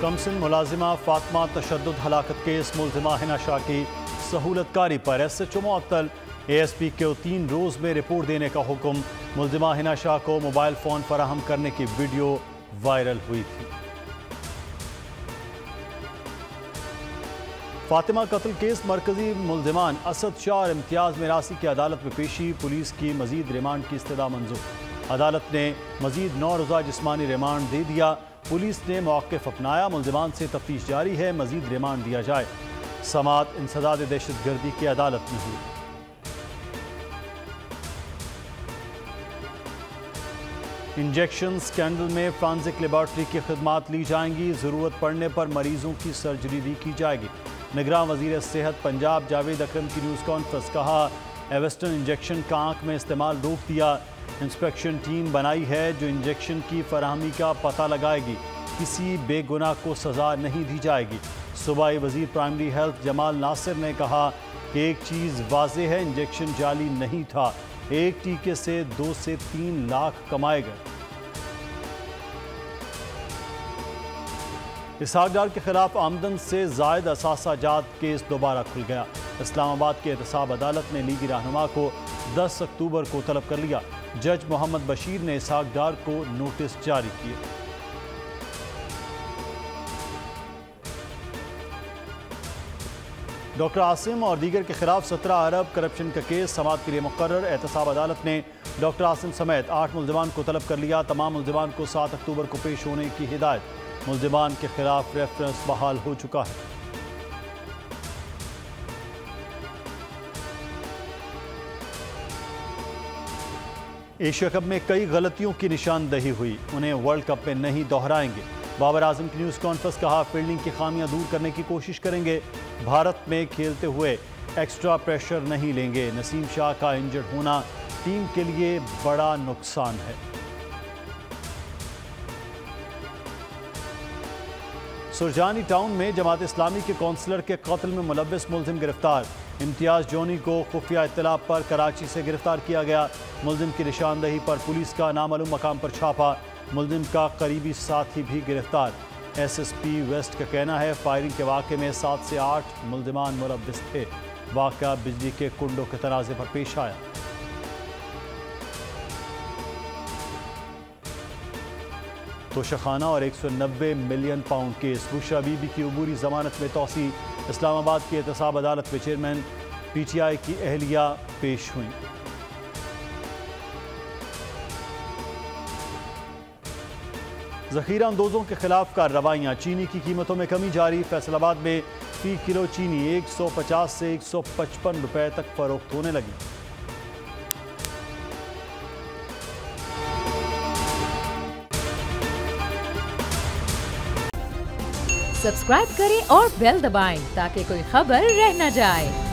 کمسن ملازمہ فاطمہ تشدد ہلاکت کیس ملزمہ حنا شاہ کی سہولت کاری پر ایس ایچ او معطل اے ایس پی کو 3 روز میں رپورٹ دینے کا حکم ملزمہ حنا شاہ کو موبائل فون فراہم کرنے کی ویڈیو وائرل ہوئی تھی فاطمہ قتل کیس مرکزی ملزمان اسد شاہ اور امتیاز میراثی کی عدالت میں پیشی پولیس کی مزید ریمانڈ کی استدعا منظور عدالت نے مزید 9 روزہ جسمانی ریمانڈ دے دیا پولیس نے موقف اپنایا ملزمان سے تفتیش جاری ہے مزید ریمانڈ دیا جائے سماعت انسداد دہشت گردی کی عدالت میں ہوئی انجیکشن سکینڈل میں فرانزک لیبارٹری کی خدمات لی جائیں گی ضرورت پڑنے پر مریضوں کی سرجری بھی کی جائے گی نگراں وزیر صحت پنجاب جاوید اکرم کی نیوز کانفرنس کہا ایوسٹن انجیکشن کا آنکھ میں استعمال روک دیا انسپیکشن ٹیم بنائی ہے جو انجیکشن کی فراہمی کا پتہ لگائے گی کسی بے گناہ کو سزا نہیں دی جائے گی صوبائی وزیر پرائمری ہیلتھ جمال ناصر نے کہا کہ ایک چیز واضح ہے انجیکشن جعلی نہیں تھا ایک ٹیکے سے 2 سے 3 لاکھ کمائے گئے اسحاق ڈار کے خلاف آمدن سے زائد اثاثہ جات کیس دوبارہ کھل گیا اسلام آباد کی احتساب عدالت نے لیگی رہنما کو 10 اکتوبر کو طلب کر لیا جج محمد بشیر نے اسحاق ڈار کو نوٹس جاری کیے ڈاکٹر عاصم اور دیگر کے خلاف 17 ارب کرپشن کا کیس سماعت کے لیے مقرر احتساب عدالت نے ڈاکٹر عاصم سمیت 8 ملزمان کو طلب کر لیا تمام ملزمان کو 7 اکتوبر کو پیش ہونے کی ہدایت ملزمان کے خلاف ریفرنس بحال ہو چکا ہے ایشیا کپ میں کئی غلطیوں کی نشاندہی ہوئی انہیں ورلڈ کپ میں نہیں دہرائیں گے بابر اعظم کی نیوز کانفرنس کہا فیلڈنگ کی خامیاں دور کرنے کی کوشش کریں گے بھارت میں کھیلتے ہوئے ایکسٹرا پریشر نہیں لیں گے نسیم شاہ کا انجرڈ ہونا ٹیم کے لیے بڑا نقصان ہے سرجانی ٹاؤن میں جماعت اسلامی کے کونسلر کے قتل میں ملوث ملزم گرفتار امتیاز جونی کو خفیہ اطلاع پر کراچی سے گرفتار کیا گیا ملزم کی نشاندہی پر پولیس کا نامعلوم مقام پر چھاپا ملزم کا قریبی ساتھی بھی گرفتار ایس ایس پی ویسٹ کا کہنا ہے فائرنگ کے واقعے میں 7 سے 8 ملزمان ملوث تھے واقعہ بجلی کے کنڈوں کے تنازع پر پیش آیا توشہ خانہ اور 190 million pound case Bushra Bibi کی عبوری ضمانت میں توسیع اسلام آباد کی احتساب عدالت میں چیئرمین پی ٹی آئی کی اہلیہ پیش ہوئیں ذخیرہ اندوزوں کے خلاف کارروائیاں چینی کی قیمتوں میں کمی جاری فیصل آباد میں فی کلو چینی 150 سے 155 روپے تک فروخت ہونے لگی سبسکرائب کریں اور بیل دبائیں تاکہ کوئی خبر رہ نہ جائے